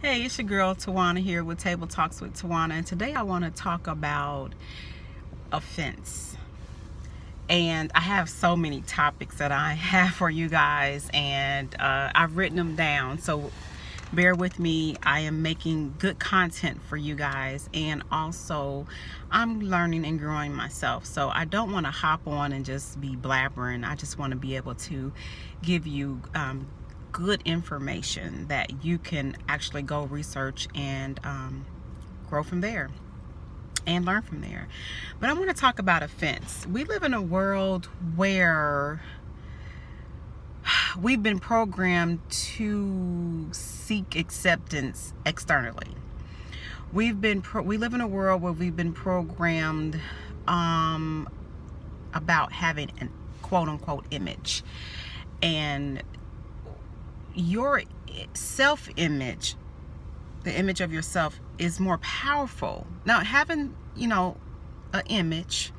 Hey, it's your girl Tawana here with Table Talks with Tawana, and today I want to talk about offense. And I have so many topics that I have for you guys, and I've written them down. So bear with me. I am making good content for you guys, and also I'm learning and growing myself. So I don't want to hop on and just be blabbering. I just want to be able to give you good information that you can actually go research and grow from there and learn from there. But I want to talk about offense. We live in a world where we've been programmed to seek acceptance externally. We live in a world where we've been programmed about having an quote unquote image, and your self-image, the image of yourself, is more powerful. Now, having an image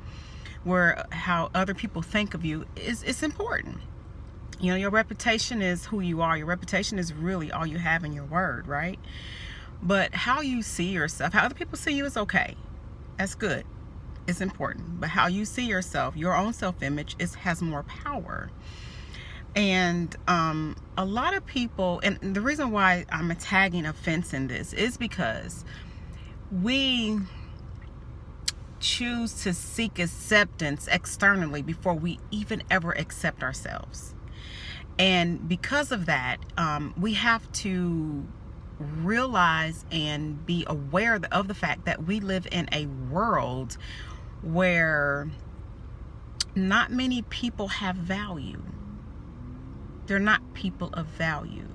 where how other people think of you is important. Your reputation is who you are. Your reputation is really all you have in your word, right? But how you see yourself, how other people see you, is okay. That's good. It's important. But how you see yourself, your own self-image, has more power. And a lot of people, and the reason why I'm tagging offense in this is because we choose to seek acceptance externally before we even ever accept ourselves. And because of that, we have to realize and be aware of the fact that we live in a world where not many people have value. They're not people of value,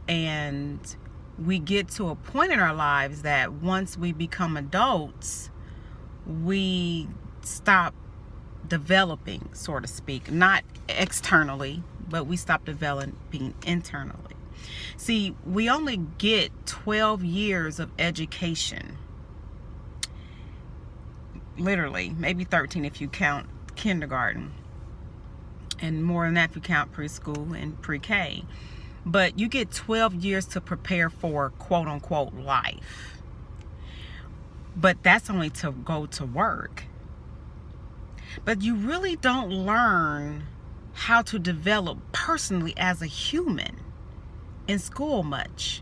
and we get to a point in our lives that once we become adults, we stop developing, so to speak, not externally, but we stop developing internally. See, we only get 12 years of education, literally, maybe 13 if you count kindergarten, and more than that if you count preschool and pre-K. But you get 12 years to prepare for quote unquote life. But that's only to go to work. But you really don't learn how to develop personally as a human in school much.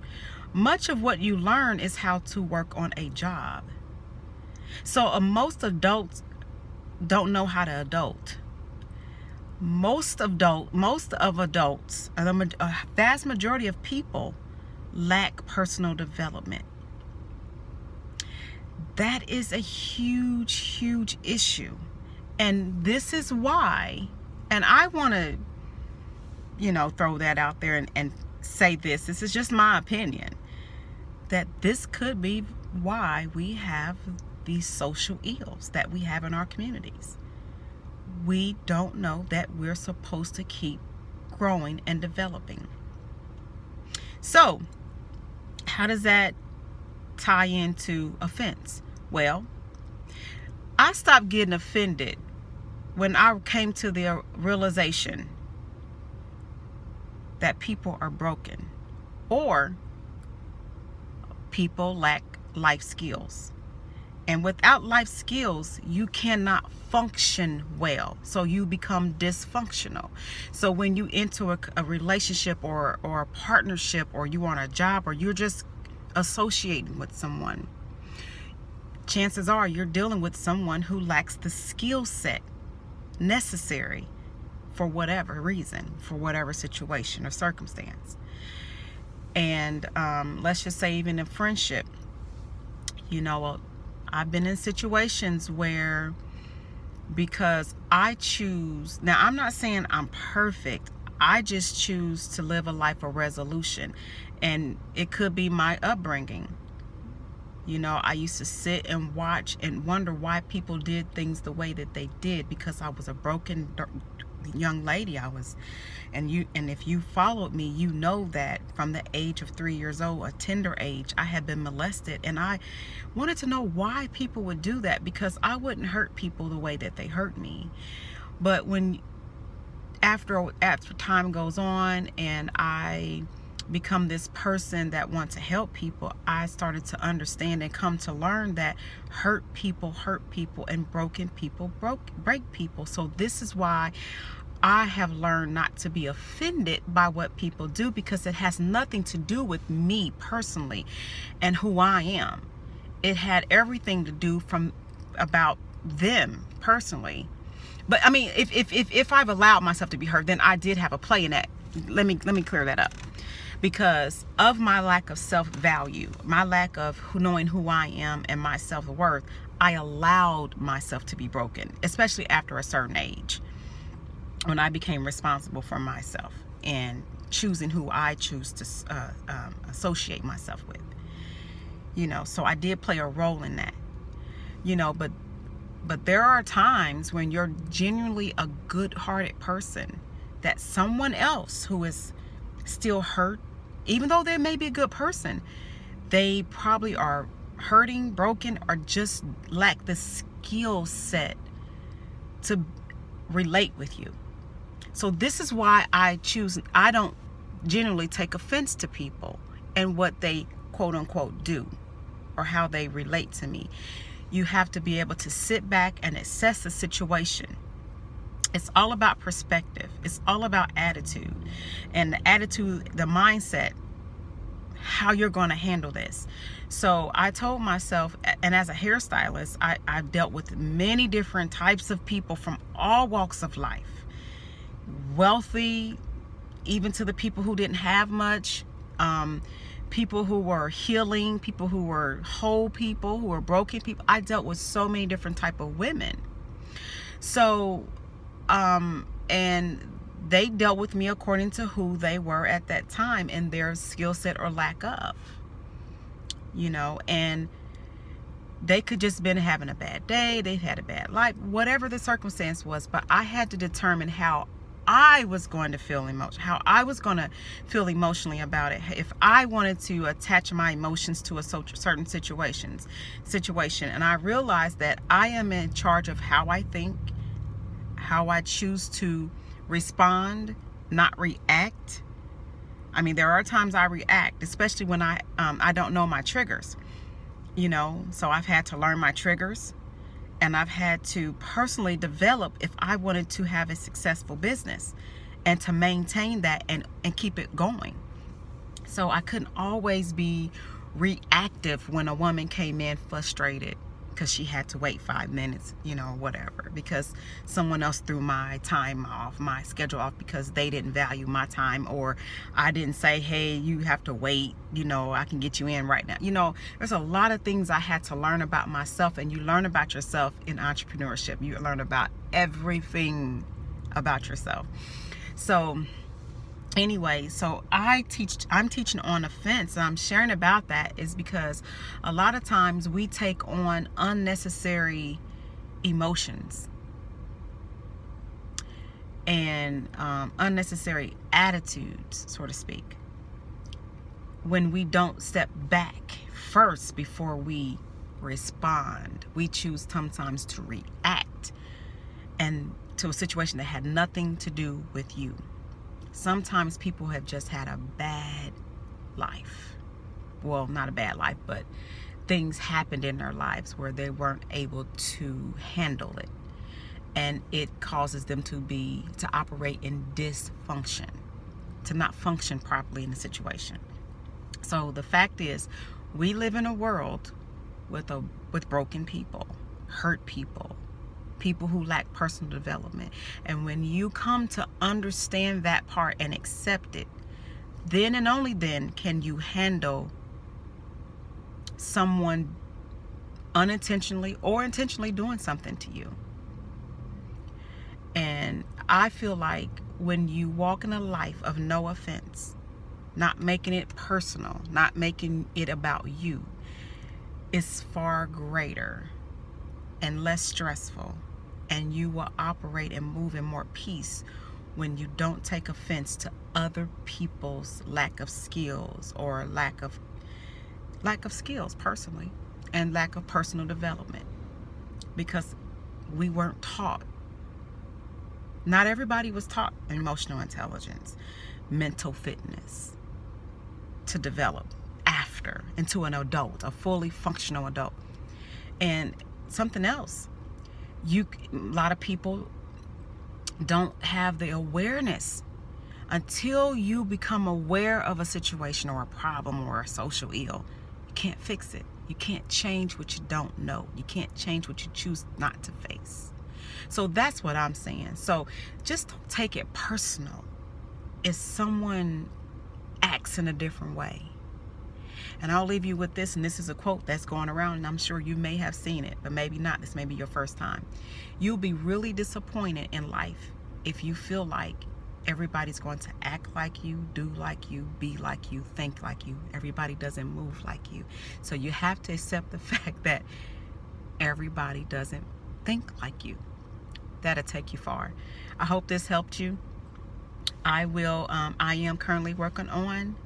Much of what you learn is how to work on a job. So most adults don't know how to adult. Most of adults, a vast majority of people, lack personal development. That is a huge issue. And this is why, and I want to, throw that out there and say this is just my opinion, that this could be why we have these social ills that we have in our communities. We don't know that we're supposed to keep growing and developing. So, how does that tie into offense? Well, I stopped getting offended when I came to the realization that people are broken or people lack life skills. And without life skills, you cannot function well. So you become dysfunctional. So when you enter a relationship or a partnership, or you on a job, or you're just associating with someone, chances are you're dealing with someone who lacks the skill set necessary for whatever reason, for whatever situation or circumstance. And let's just say even in friendship, I've been in situations where, because I choose, now I'm not saying I'm perfect, I just choose to live a life of resolution. And it could be my upbringing. I used to sit and watch and wonder why people did things the way that they did, because I was a broken young lady. And if you followed me, you know that from the age of 3 years old, a tender age, I had been molested, and I wanted to know why people would do that, because I wouldn't hurt people the way that they hurt me. But after time goes on and I become this person that wants to help people, I started to understand and come to learn that hurt people and broken people break people. So this is why I have learned not to be offended by what people do, because it has nothing to do with me personally and who I am. It had everything to do about them personally. But I mean, if I've allowed myself to be hurt, then I did have a play in that. Let me clear that up. Because of my lack of self-value, my lack of knowing who I am and my self-worth, I allowed myself to be broken, especially after a certain age, when I became responsible for myself and choosing who I choose to associate myself with. So I did play a role in that. But there are times when you're genuinely a good-hearted person that someone else who is still hurt, even though they may be a good person, they probably are hurting, broken, or just lack the skill set to relate with you. So this is why I don't generally take offense to people and what they quote unquote do or how they relate to me. You have to be able to sit back and assess the situation. It's all about perspective. It's all about attitude. And the attitude, the mindset, how you're going to handle this. So I told myself, and as a hairstylist, I've dealt with many different types of people from all walks of life. Wealthy, even to the people who didn't have much. People who were healing, people who were whole people, who were broken people. I dealt with so many different type of women. So, and they dealt with me according to who they were at that time and their skill set or lack of, and they could just been having a bad day. They had a bad life, whatever the circumstance was. But I had to determine how I was going to feel emotionally about it. If I wanted to attach my emotions to a certain situation, and I realized that I am in charge of how I think, how I choose to respond, not react. I mean, there are times I react, especially when I don't know my triggers, so I've had to learn my triggers. And I've had to personally develop if I wanted to have a successful business and to maintain that and keep it going. So I couldn't always be reactive when a woman came in frustrated because she had to wait 5 minutes, whatever, because someone else threw my time off, my schedule off, because they didn't value my time, or I didn't say, hey, you have to wait, I can get you in right now. There's a lot of things I had to learn about myself, and you learn about yourself in entrepreneurship. You learn about everything about yourself. So anyway, so I'm teaching on offense, and I'm sharing about that is because a lot of times we take on unnecessary emotions and unnecessary attitudes, so to speak, when we don't step back first before we respond. We choose sometimes to react and to a situation that had nothing to do with you. Sometimes people have just had a bad life. Well, not a bad life, but things happened in their lives where they weren't able to handle it. And it causes them to operate in dysfunction, to not function properly in the situation. So the fact is, we live in a world with broken people, hurt people, people who lack personal development. And when you come to understand that part and accept it, then and only then can you handle someone unintentionally or intentionally doing something to you. And I feel like when you walk in a life of no offense, not making it personal, not making it about you, it's far greater and less stressful, and you will operate and move in more peace when you don't take offense to other people's lack of skills or lack of skills personally, and lack of personal development, because we weren't taught. Not everybody was taught emotional intelligence, mental fitness, to develop after into an adult, a fully functional adult. And something else, a lot of people don't have the awareness. Until you become aware of a situation or a problem or a social ill, you can't fix it. You can't change what you don't know. You can't change what you choose not to face. So that's what I'm saying. So just don't take it personal if someone acts in a different way. And I'll leave you with this, and this is a quote that's going around, and I'm sure you may have seen it, but maybe not. This may be your first time. You'll be really disappointed in life if you feel like everybody's going to act like you, do like you, be like you, think like you. Everybody doesn't move like you. So you have to accept the fact that everybody doesn't think like you. That'll take you far. I hope this helped you. I am currently working on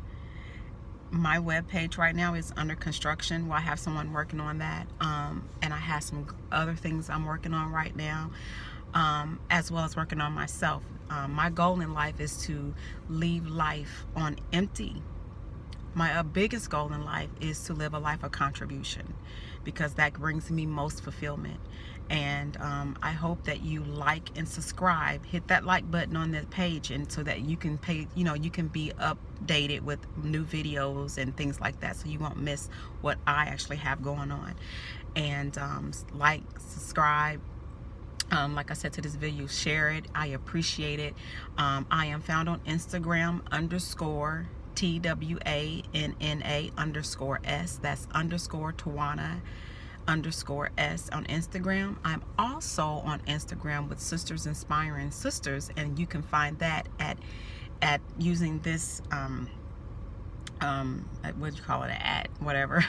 my webpage right now. Is under construction. Well, I have someone working on that, and I have some other things I'm working on right now, as well as working on myself. My goal in life is to leave life on empty. My biggest goal in life is to live a life of contribution, because that brings me most fulfillment. And I hope that you like and subscribe. Hit that like button on the page, and so that you can you can be updated with new videos and things like that, so you won't miss what I actually have going on. And like, subscribe. Like I said to this video, share it. I appreciate it. I am found on Instagram _TWANNA_S. That's _Tawana_S on Instagram. I'm also on Instagram with Sisters Inspiring Sisters, and you can find that at using this what do you call it, at whatever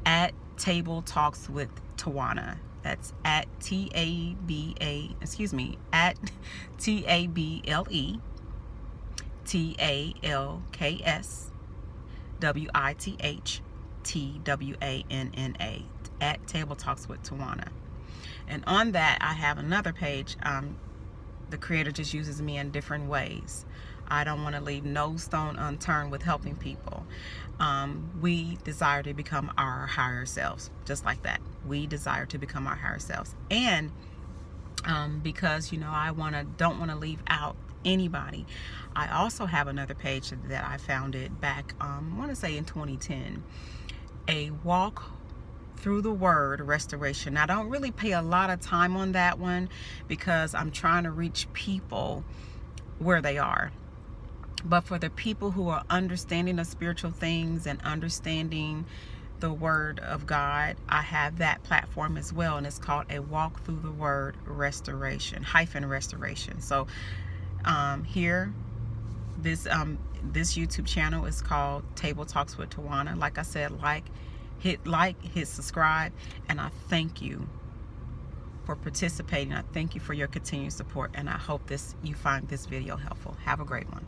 at Table Talks with Tawana. That's at at TableTalksWITHTWANNA, at Table Talks with Tawana. And on that, I have another page. The creator just uses me in different ways. I don't want to leave no stone unturned with helping people. We desire to become our higher selves, just like that. We desire to become our higher selves. And because, I don't want to leave out anybody, I also have another page that I founded back, I want to say in 2010, a walk through the word restoration. Now, I don't really pay a lot of time on that one, because I'm trying to reach people where they are. But for the people who are understanding of spiritual things and understanding the word of God, I have that platform as well, and it's called a walk through the word restoration _restoration. So here, this YouTube channel is called Table Talks with Tawana. Like I said, hit subscribe, and I thank you for participating. I thank you for your continued support, and I hope you find this video helpful. Have a great one.